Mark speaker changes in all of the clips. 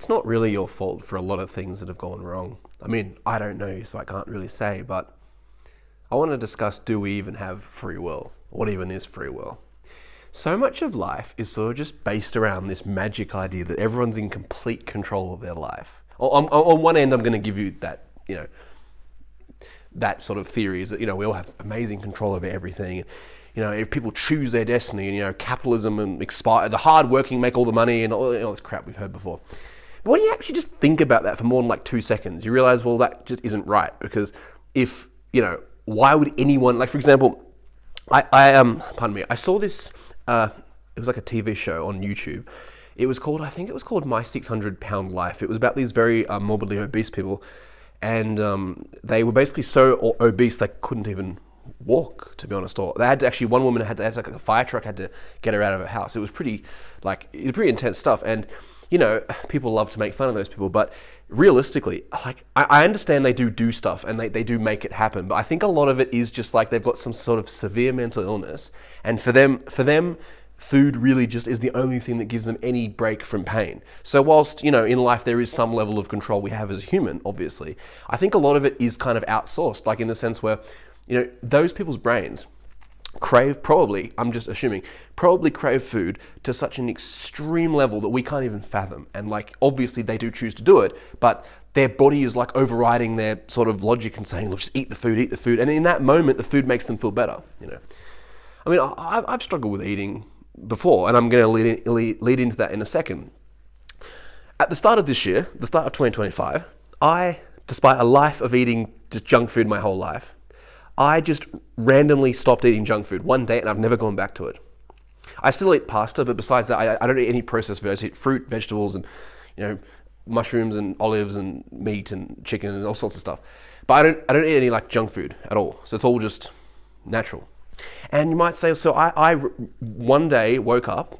Speaker 1: it's not really your fault for a lot of things that have gone wrong. I mean, I don't know you, so I can't really say, but I want to discuss, do we even have free will? What even is free will? So much of life is sort of just based around this magic idea that everyone's in complete control of their life. On one end, I'm going to give you that, that sort of theory is that, we all have amazing control over everything. If people choose their destiny and, capitalism and the hard-working make all the money and all this crap we've heard before. But when you actually just think about that for more than like 2 seconds, you realize, well, that just isn't right. Because if, why would anyone, like, for example, I saw this, it was like a TV show on YouTube. I think it was called My 600 Pound Life. It was about these very morbidly obese people. And they were basically so obese they couldn't even walk, to be honest. Or they had to actually, one woman had like a fire truck had to get her out of her house. It was pretty intense stuff. And people love to make fun of those people, but realistically, like I understand they do stuff and they do make it happen. But I think a lot of it is just like they've got some sort of severe mental illness, and for them, food really just is the only thing that gives them any break from pain. So whilst, in life there is some level of control we have as a human, obviously, I think a lot of it is kind of outsourced, like in the sense where, those people's brains I'm just assuming, probably crave food to such an extreme level that we can't even fathom. And like, obviously they do choose to do it, but their body is like overriding their sort of logic and saying, look, just eat the food. And in that moment, the food makes them feel better, I mean, I've struggled with eating before, and I'm going to lead into that in a second. At the start of this year, the start of 2025, despite a life of eating just junk food my whole life, I just randomly stopped eating junk food one day, and I've never gone back to it. I still eat pasta, but besides that, I don't eat any processed foods. I eat fruit, vegetables, and mushrooms and olives and meat and chicken and all sorts of stuff. But I don't eat any like junk food at all. So it's all just natural. And you might say, so I one day woke up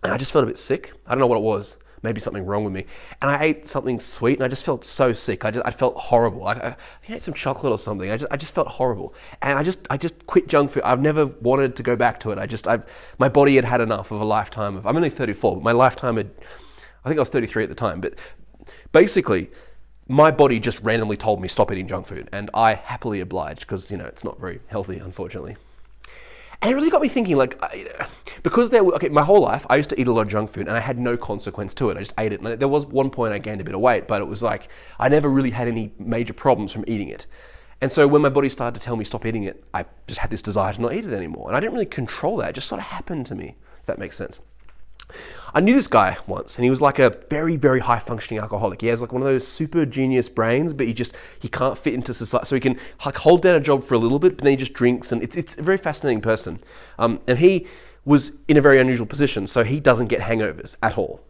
Speaker 1: and I just felt a bit sick. I don't know what it was. Maybe something wrong with me. And I ate something sweet and I just felt so sick. I felt horrible. I think I ate some chocolate or something. I just felt horrible. And I just quit junk food. I've never wanted to go back to it. My body had enough of a lifetime of, I'm only 34, but my lifetime I think I was 33 at the time. But basically, my body just randomly told me stop eating junk food. And I happily obliged because, it's not very healthy, unfortunately. And it really got me thinking, like, because my whole life, I used to eat a lot of junk food and I had no consequence to it. I just ate it. And there was one point I gained a bit of weight, but it was like, I never really had any major problems from eating it. And so when my body started to tell me stop eating it, I just had this desire to not eat it anymore. And I didn't really control that. It just sort of happened to me, if that makes sense. I knew this guy once, and he was like a very, very high functioning alcoholic. He has like one of those super genius brains, but he can't fit into society. So he can like hold down a job for a little bit, but then he just drinks, and it's a very fascinating person. And he was in a very unusual position, so he doesn't get hangovers at all.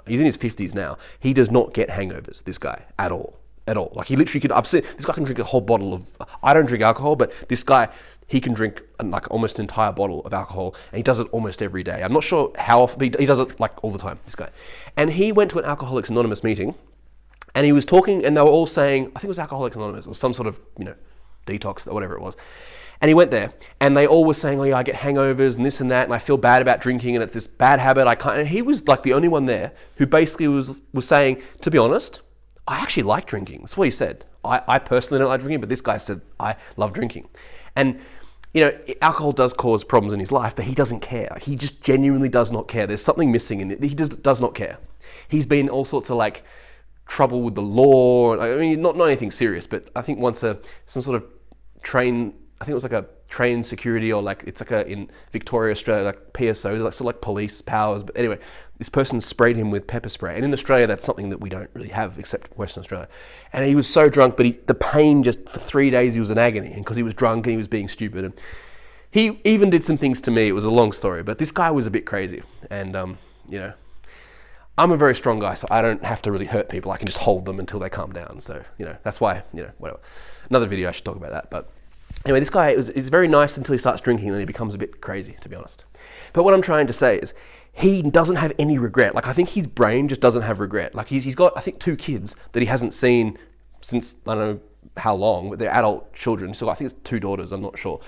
Speaker 1: He's in his 50s now. He does not get hangovers, this guy, at all. Like he literally could, I've seen, this guy can drink a whole bottle of, I don't drink alcohol, but this guy, he can drink like almost an entire bottle of alcohol, and he does it almost every day. I'm not sure how often, but he does it like all the time, this guy. And he went to an Alcoholics Anonymous meeting, and he was talking, and they were all saying, I think it was Alcoholics Anonymous, or some sort of, detox, or whatever it was. And he went there, and they all were saying, oh yeah, I get hangovers and this and that, and I feel bad about drinking, and it's this bad habit, I can't, and he was like the only one there who basically was saying, to be honest, I actually like drinking. That's what he said. I personally don't like drinking, but this guy said, I love drinking. And, alcohol does cause problems in his life, but he doesn't care. He just genuinely does not care. There's something missing in it. He does not care. He's been all sorts of like trouble with the law. I mean, not anything serious, but I think once some sort of train, I think it was like a train security, or like, it's like in Victoria, Australia, like PSOs, like sort of like police powers. But anyway, this person sprayed him with pepper spray. And in Australia, that's something that we don't really have except Western Australia. And he was so drunk, but the pain just for 3 days, he was in agony. And because he was drunk and he was being stupid. And he even did some things to me. It was a long story, but this guy was a bit crazy. And, I'm a very strong guy, so I don't have to really hurt people. I can just hold them until they calm down. So, that's why, whatever. Another video, I should talk about that. But anyway, this guy is very nice until he starts drinking, and then he becomes a bit crazy, to be honest. But what I'm trying to say is, he doesn't have any regret. Like, I think his brain just doesn't have regret. Like, he's got, I think, 2 kids that he hasn't seen since, I don't know how long, but they're adult children. So I think it's 2 daughters, I'm not sure.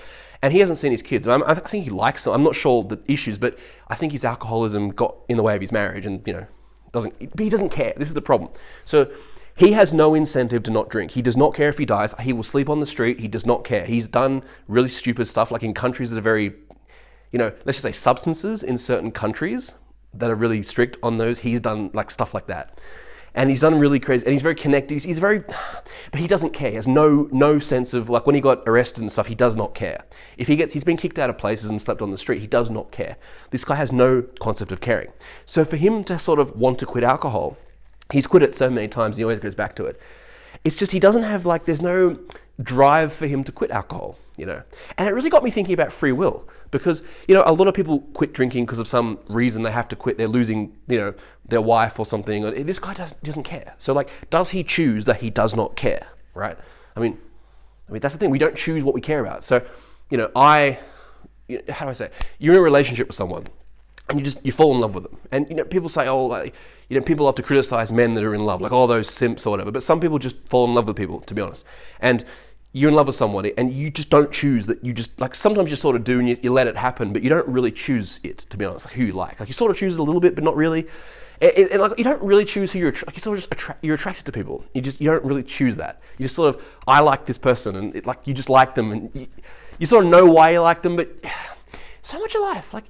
Speaker 1: And he hasn't seen his kids. I think he likes them. I'm not sure the issues, but I think his alcoholism got in the way of his marriage, and, But he doesn't care. This is the problem. So he has no incentive to not drink. He does not care if he dies. He will sleep on the street. He does not care. He's done really stupid stuff, like in countries that are very, let's just say substances in certain countries that are really strict on those. He's done like stuff like that. And he's done really crazy, and he's very connected. He's very, but he doesn't care. He has no sense of, like when he got arrested and stuff, he does not care. If he's been kicked out of places and slept on the street, he does not care. This guy has no concept of caring. So for him to sort of want to quit alcohol, he's quit it so many times, he always goes back to it. It's just, he doesn't have there's no drive for him to quit alcohol, And it really got me thinking about free will. Because, a lot of people quit drinking because of some reason they have to quit. They're losing, their wife or something. This guy doesn't care. So, does he choose that he does not care, right? I mean, that's the thing. We don't choose what we care about. So, how do I say it? You're in a relationship with someone and you fall in love with them. And, people say, people love to criticize men that are in love, like, oh, those simps or whatever. But some people just fall in love with people, to be honest. And you're in love with someone and you just don't choose that. You just, sometimes you sort of do and you let it happen, but you don't really choose it, to be honest, who you like. You sort of choose it a little bit, but not really. And you don't really choose who you're, you sort of just you're attracted to people. You don't really choose that. You just sort of, I like this person, and you just like them, and you sort of know why you like them, but so much of life, I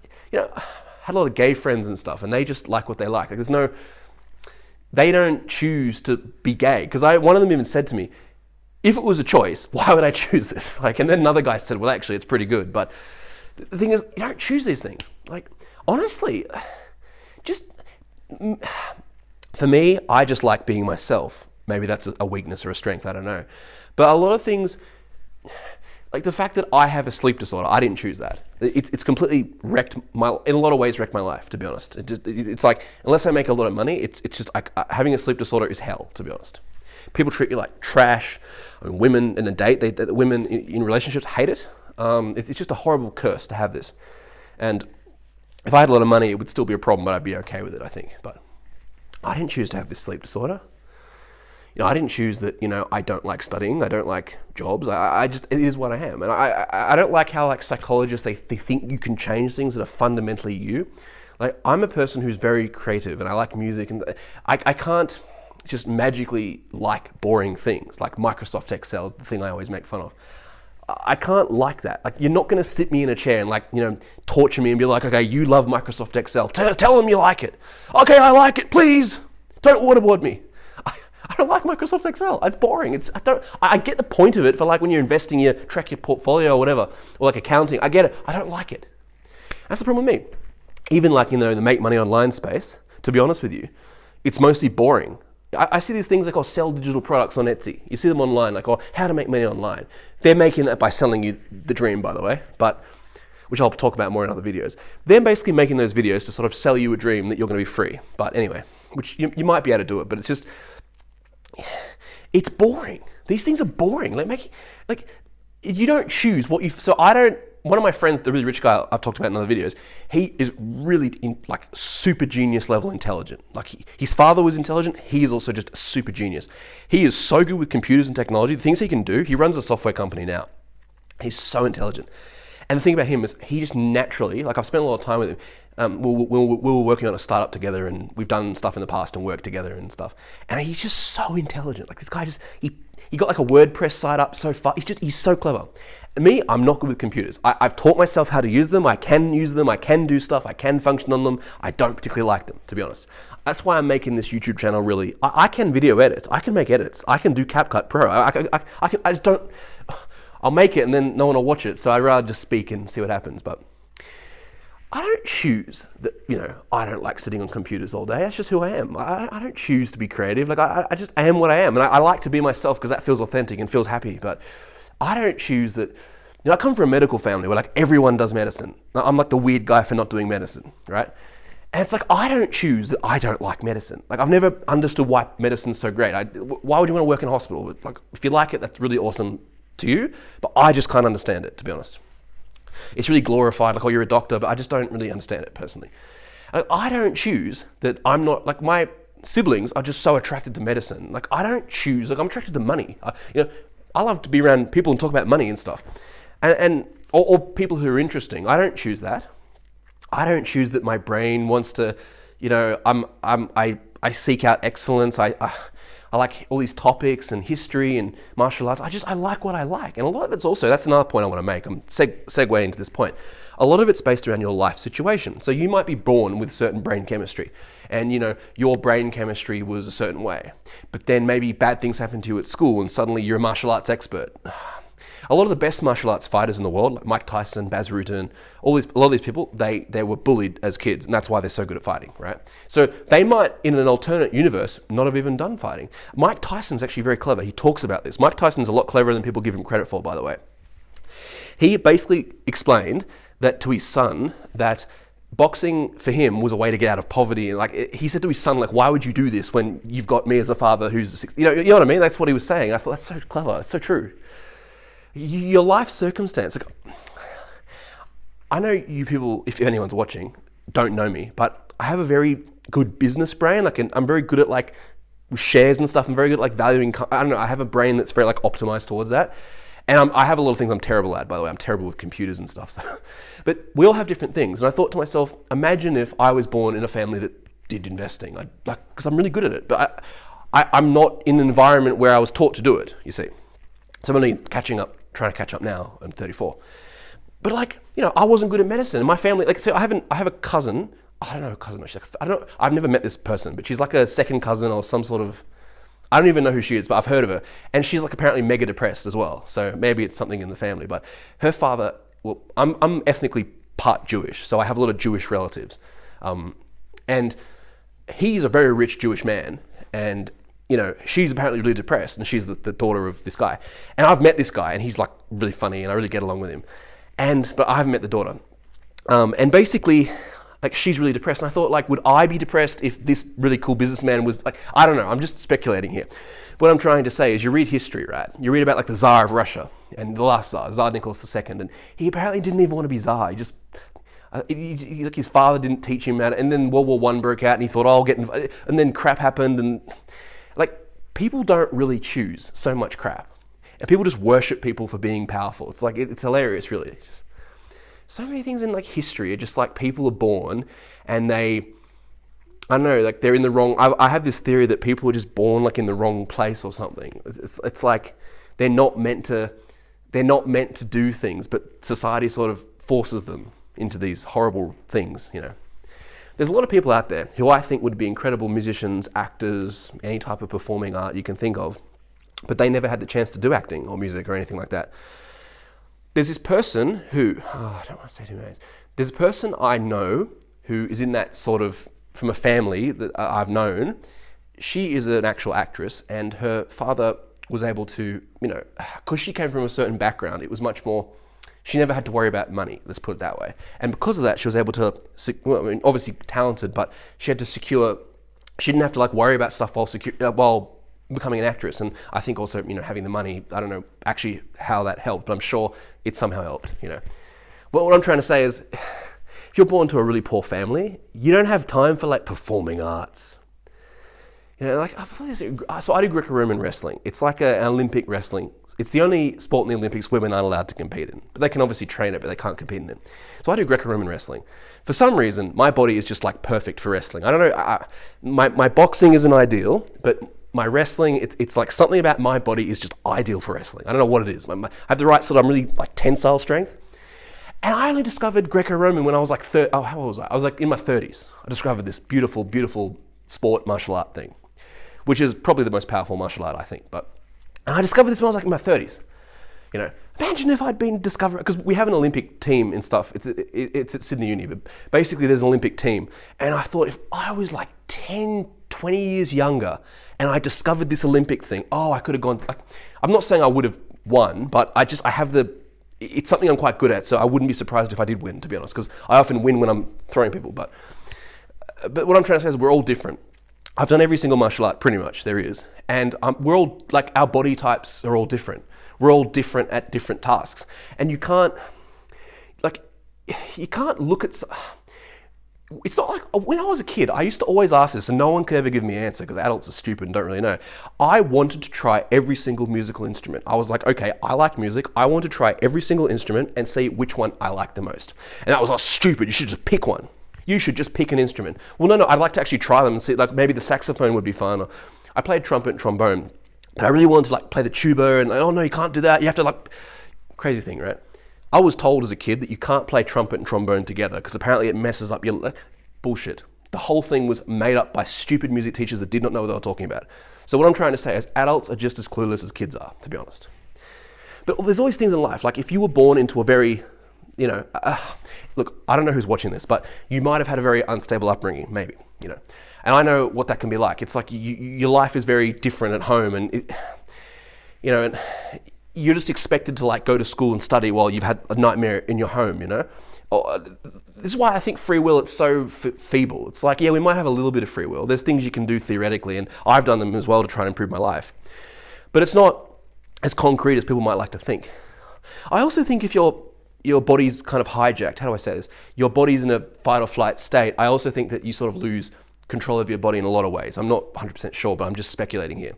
Speaker 1: had a lot of gay friends and stuff, and they just like what they like. They don't choose to be gay. Because one of them even said to me, if it was a choice, why would I choose this? And then another guy said, well, actually, it's pretty good. But the thing is, you don't choose these things. Honestly, just for me, I just like being myself. Maybe that's a weakness or a strength, I don't know. But a lot of things, like the fact that I have a sleep disorder, I didn't choose that. It's completely in a lot of ways, wrecked my life, to be honest. It's like, unless I make a lot of money, it's just like having a sleep disorder is hell, to be honest. People treat you like trash. Women in a date, women in relationships hate it. It's just a horrible curse to have this. And if I had a lot of money, it would still be a problem, but I'd be okay with it, I think. But I didn't choose to have this sleep disorder. I didn't choose that, I don't like studying. I don't like jobs. It is what I am. And I don't like how psychologists, they think you can change things that are fundamentally you. I'm a person who's very creative and I like music, and I can't just magically like boring things like Microsoft Excel is the thing I always make fun of. I can't like that. You're not going to sit me in a chair and torture me and be like, okay, you love Microsoft Excel. Tell them you like it. Okay, I like it, please. Don't waterboard me. I don't like Microsoft Excel. It's boring. I get the point of it for when you're investing, you track your portfolio or whatever, or accounting. I get it. I don't like it. That's the problem with me. Even the make money online space, to be honest with you, it's mostly boring. I see these things sell digital products on Etsy. You see them online, how to make money online. They're making that by selling you the dream, by the way, which I'll talk about more in other videos. They're basically making those videos to sort of sell you a dream that you're going to be free. But anyway, which you might be able to do it, but it's boring. These things are boring. You don't choose what you. So I don't. One of my friends, the really rich guy I've talked about in other videos, he is really super genius level intelligent. His father was intelligent. He is also just a super genius. He is so good with computers and technology. The things he can do. He runs a software company now. He's so intelligent. And the thing about him is he just naturally, I've spent a lot of time with him. We were working on a startup together, and we've done stuff in the past and worked together and stuff. And he's just so intelligent. This guy he got a WordPress site up so far. He's so clever. Me, I'm not good with computers. I've taught myself how to use them. I can use them. I can do stuff. I can function on them. I don't particularly like them, to be honest. That's why I'm making this YouTube channel really. I can video edit. I can make edits. I can do CapCut Pro. I just don't. I'll make it and then no one will watch it. So I'd rather just speak and see what happens. But I don't choose that, I don't like sitting on computers all day. That's just who I am. I don't choose to be creative. I just am what I am. And I like to be myself because that feels authentic and feels happy. But I don't choose that. I come from a medical family where everyone does medicine. I'm the weird guy for not doing medicine, right? And it's I don't choose that I don't like medicine. I've never understood why medicine's so great. Why would you want to work in a hospital? If you like it, that's really awesome to you. But I just can't understand it, to be honest. It's really glorified, you're a doctor, but I just don't really understand it personally. I don't choose that I'm not, my siblings are just so attracted to medicine. I don't choose, I'm attracted to money. I love to be around people and talk about money and stuff. Or people who are interesting. I don't choose that. I don't choose that my brain wants to, I I seek out excellence. I like all these topics and history and martial arts. I like what I like. And a lot of it's also, that's another point I want to make. I'm segueing into this point. A lot of it's based around your life situation. So you might be born with certain brain chemistry and your brain chemistry was a certain way. But then maybe bad things happen to you at school and suddenly you're a martial arts expert. A lot of the best martial arts fighters in the world, like Mike Tyson, Baz Rutten, a lot of these people, they were bullied as kids, and that's why they're so good at fighting, right? So they might, in an alternate universe, not have even done fighting. Mike Tyson's actually very clever. He talks about this. Mike Tyson's a lot cleverer than people give him credit for, by the way. He basically explained that to his son that boxing for him was a way to get out of poverty. And he said to his son, why would you do this when you've got me as a father who's you know what I mean? That's what he was saying. I thought that's so clever. It's so true. Your life circumstance. I know you people, if anyone's watching, don't know me, but I have a very good business brain. I'm very good at shares and stuff. I'm very good at valuing. I don't know. I have a brain that's very optimized towards that. And I have a lot of things I'm terrible at, by the way. I'm terrible with computers and stuff. So. But we all have different things. And I thought to myself, imagine if I was born in a family that did investing. Because I'm really good at it. But I'm not in an environment where I was taught to do it, you see. So I'm only trying to catch up now. I'm 34. But I wasn't good at medicine. And my family, so I have a cousin. I don't know a cousin. I've never met this person, but she's like a second cousin or some sort of, I don't even know who she is, but I've heard of her. And she's apparently mega depressed as well. So maybe it's something in the family. But her father, well, I'm ethnically part Jewish, so I have a lot of Jewish relatives. And he's a very rich Jewish man. And, she's apparently really depressed, and she's the daughter of this guy. And I've met this guy, and he's really funny, and I really get along with him. But I haven't met the daughter. And basically, she's really depressed. And I thought, would I be depressed if this really cool businessman was I don't know, I'm just speculating here. What I'm trying to say is you read history, right? You read about the Tsar of Russia and the last Tsar, Tsar Nicholas II, and he apparently didn't even want to be Tsar. He just, his father didn't teach him that, and then World War I broke out and he thought, I'll get involved, and then crap happened, and people don't really choose so much crap. And people just worship people for being powerful. It's it's hilarious, really. So many things in history are just people are born and I don't know, they're in the wrong, I have this theory that people are just born in the wrong place or something. It's they're not meant to do things, but society sort of forces them into these horrible things, There's a lot of people out there who I think would be incredible musicians, actors, any type of performing art you can think of, but they never had the chance to do acting or music or anything like that. There's this person who, I don't want to say too many names. There's a person I know who is in that sort of, from a family that I've known. She is an actual actress, and her father was able to, because she came from a certain background, it was much more, she never had to worry about money, let's put it that way. And because of that, she was able to, obviously talented, but she had to secure, she didn't have to worry about stuff while becoming an actress. And I think also, having the money, I don't know actually how that helped, but I'm sure it somehow helped, But what I'm trying to say is, if you're born to a really poor family, you don't have time for performing arts. So I do Greco-Roman wrestling. It's an Olympic wrestling. It's the only sport in the Olympics women aren't allowed to compete in. But they can obviously train it, but they can't compete in it. So I do Greco-Roman wrestling. For some reason, my body is just perfect for wrestling. I don't know, my boxing isn't ideal, but my wrestling, it's something about my body is just ideal for wrestling. I don't know what it is. I have the right sort of, I'm really tensile strength. And I only discovered Greco-Roman when I was how old was I? I was in my 30s. I discovered this beautiful, beautiful sport martial art thing, which is probably the most powerful martial art, I think. And I discovered this when I was in my 30s. Imagine if I'd been discovered, because we have an Olympic team and stuff. It's at Sydney Uni, but basically there's an Olympic team. And I thought if I was 10, 20 years younger and I discovered this Olympic thing, I could have gone, I'm not saying I would have won, but I have it's something I'm quite good at, so I wouldn't be surprised if I did win, to be honest, because I often win when I'm throwing people. But what I'm trying to say is we're all different. I've done every single martial art, pretty much, there is. And we're all, our body types are all different. We're all different at different tasks. And you can't look at, it's not when I was a kid, I used to always ask this, and no one could ever give me an answer, because adults are stupid and don't really know. I wanted to try every single musical instrument. I was okay, I like music. I want to try every single instrument and see which one I like the most. And that was stupid. You should just pick one. You should just pick an instrument. Well, no, I'd like to actually try them and see, like maybe the saxophone would be fun. Or I played trumpet and trombone, but I really wanted to like play the tuba and oh no, you can't do that. You have to like, crazy thing, right? I was told as a kid that you can't play trumpet and trombone together because apparently it messes up your, bullshit. The whole thing was made up by stupid music teachers that did not know what they were talking about. So what I'm trying to say is adults are just as clueless as kids are, to be honest. But there's always things in life, like if you were born into a very, look, I don't know who's watching this, but you might have had a very unstable upbringing, maybe, and I know what that can be like. It's like your life is very different at home, and and you're just expected to like go to school and study while you've had a nightmare in your home, This is why I think free will, it's so feeble. It's like, yeah, we might have a little bit of free will. There's things you can do theoretically, and I've done them as well to try and improve my life. But it's not as concrete as people might like to think. I also think if your body's kind of hijacked, how do I say this? Your body's in a fight or flight state, I also think that you sort of lose control of your body in a lot of ways. I'm not 100% sure, but I'm just speculating here.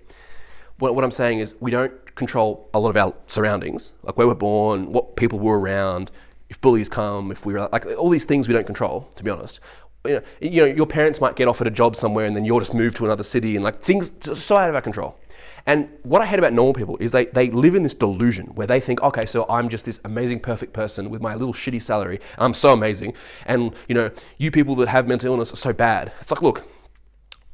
Speaker 1: What I'm saying is we don't control a lot of our surroundings, like where we're born, what people were around, if bullies come, if we're like all these things we don't control, to be honest. Your parents might get offered a job somewhere and then you're just moved to another city and like things so out of our control. And what I hate about normal people is they live in this delusion where they think, okay, so I'm just this amazing, perfect person with my little shitty salary. I'm so amazing. And, you people that have mental illness are so bad. It's like, look,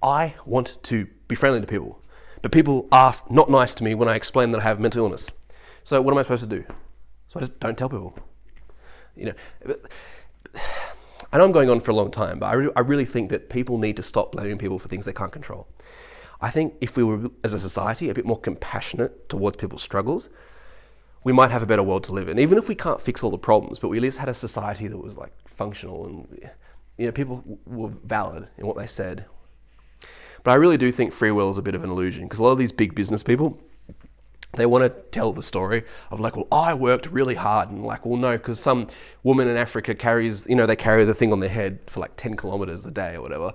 Speaker 1: I want to be friendly to people, but people are not nice to me when I explain that I have mental illness. So what am I supposed to do? So I just don't tell people. I know I'm going on for a long time, but I really think that people need to stop blaming people for things they can't control. I think if we were, as a society, a bit more compassionate towards people's struggles, we might have a better world to live in. Even if we can't fix all the problems, but we at least had a society that was like functional and people were valid in what they said. But I really do think free will is a bit of an illusion because a lot of these big business people, they want to tell the story of like, well, I worked really hard, and like, well, no, because some woman in Africa carries, they carry the thing on their head for like 10 kilometers a day or whatever.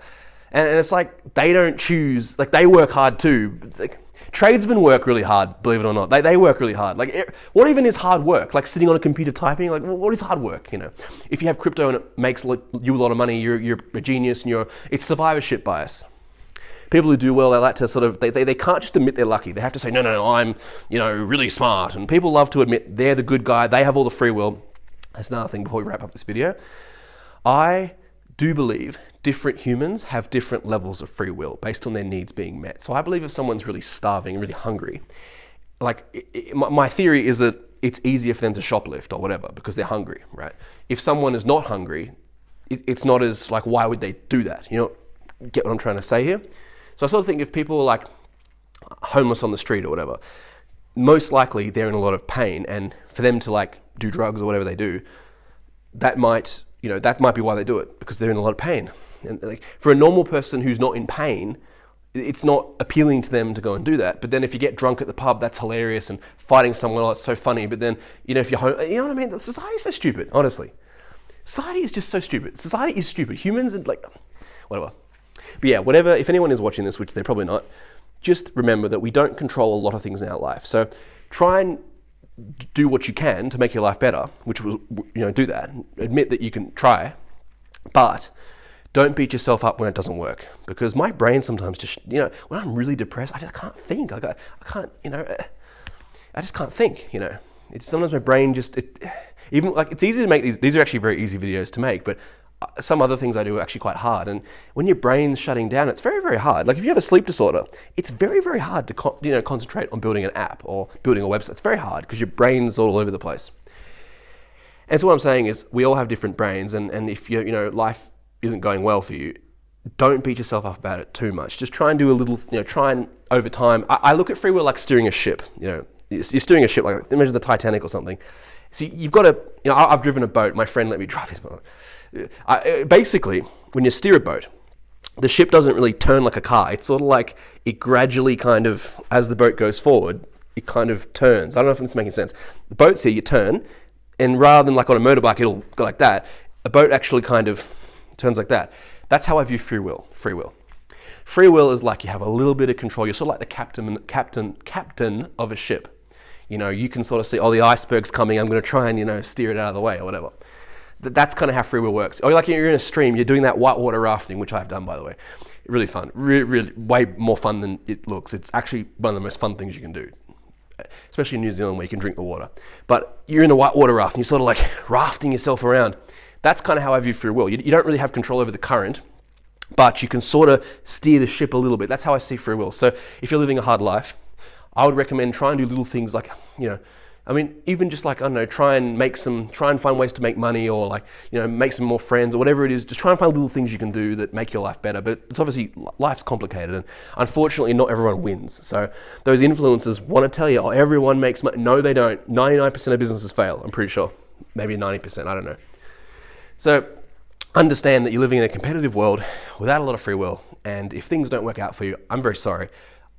Speaker 1: And it's like, they don't choose, like they work hard too. Like, tradesmen work really hard, believe it or not. They work really hard. Like, what even is hard work? Like sitting on a computer typing, like what is hard work, If you have crypto and it makes you a lot of money, you're a genius and it's survivorship bias. People who do well, they like to sort of, they can't just admit they're lucky. They have to say, no, I'm, really smart. And people love to admit they're the good guy. They have all the free will. That's another thing before we wrap up this video. I do believe different humans have different levels of free will based on their needs being met. So I believe if someone's really starving, really hungry, like my theory is that it's easier for them to shoplift or whatever because they're hungry, right? If someone is not hungry, it's not as like, why would they do that? Get what I'm trying to say here? So I sort of think if people are like homeless on the street or whatever, most likely they're in a lot of pain, and for them to like do drugs or whatever they do, that might be why they do it, because they're in a lot of pain. And like for a normal person who's not in pain, it's not appealing to them to go and do that. But then if you get drunk at the pub, that's hilarious, and fighting someone, oh, it's so funny. But then, if you're home, you know what I mean? The society's so stupid, honestly. Society is just so stupid. Society is stupid. Humans are like, whatever. But yeah, whatever, if anyone is watching this, which they're probably not, just remember that we don't control a lot of things in our life. So try and do what you can to make your life better, which was, do that. Admit that you can try, but don't beat yourself up when it doesn't work. Because my brain sometimes just, when I'm really depressed, I just can't think. I can't, I just can't think, It's sometimes my brain just, even like it's easy to make these are actually very easy videos to make, but some other things I do are actually quite hard. And when your brain's shutting down, it's very, very hard. Like if you have a sleep disorder, it's very, very hard to concentrate on building an app or building a website. It's very hard because your brain's all over the place. And so what I'm saying is we all have different brains, and if life isn't going well for you, don't beat yourself up about it too much. Just try and do a little, try and over time. I look at free will like steering a ship. You're steering a ship, like imagine the Titanic or something. So you've got to, I've driven a boat. My friend let me drive his boat. Basically, when you steer a boat, the ship doesn't really turn like a car. It's sort of like it gradually kind of, as the boat goes forward, it kind of turns. I don't know if it's making sense. The boat's here, you turn, and rather than like on a motorbike, it'll go like that. A boat actually kind of turns like that. That's how I view free will. Free will is like you have a little bit of control. You're sort of like the captain of a ship. You can sort of see, oh, the iceberg's coming. I'm going to try and, steer it out of the way or whatever. That's kind of how free will works. Or like you're in a stream, you're doing that whitewater rafting, which I've done, by the way. Really fun. Really, way more fun than it looks. It's actually one of the most fun things you can do, especially in New Zealand where you can drink the water. But you're in a whitewater raft and you're sort of like rafting yourself around. That's kind of how I view free will. You don't really have control over the current, but you can sort of steer the ship a little bit. That's how I see free will. So if you're living a hard life, I would recommend try and do little things like, even just like, I don't know, try and find ways to make money, or like, make some more friends or whatever it is. Just try and find little things you can do that make your life better. But it's obviously, life's complicated, and unfortunately not everyone wins. So those influencers want to tell you, oh, everyone makes money. No, they don't. 99% of businesses fail, I'm pretty sure. Maybe 90%, I don't know. So understand that you're living in a competitive world without a lot of free will. And if things don't work out for you, I'm very sorry.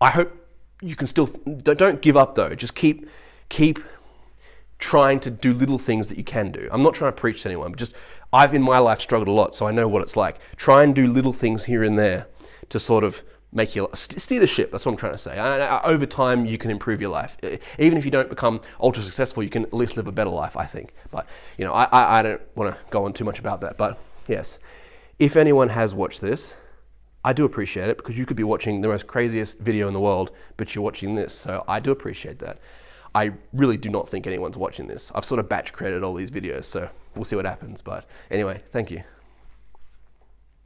Speaker 1: I hope you can still, don't give up though. Just keep trying to do little things that you can do. I'm not trying to preach to anyone, but just, I've in my life struggled a lot, so I know what it's like. Try and do little things here and there to sort of make your, steer the ship, that's what I'm trying to say. Over time, you can improve your life. Even if you don't become ultra successful, you can at least live a better life, I think. But, I don't want to go on too much about that. But yes, if anyone has watched this, I do appreciate it, because you could be watching the most craziest video in the world, but you're watching this, so I do appreciate that. I really do not think anyone's watching this. I've sort of batch created all these videos, so we'll see what happens. But anyway, thank you.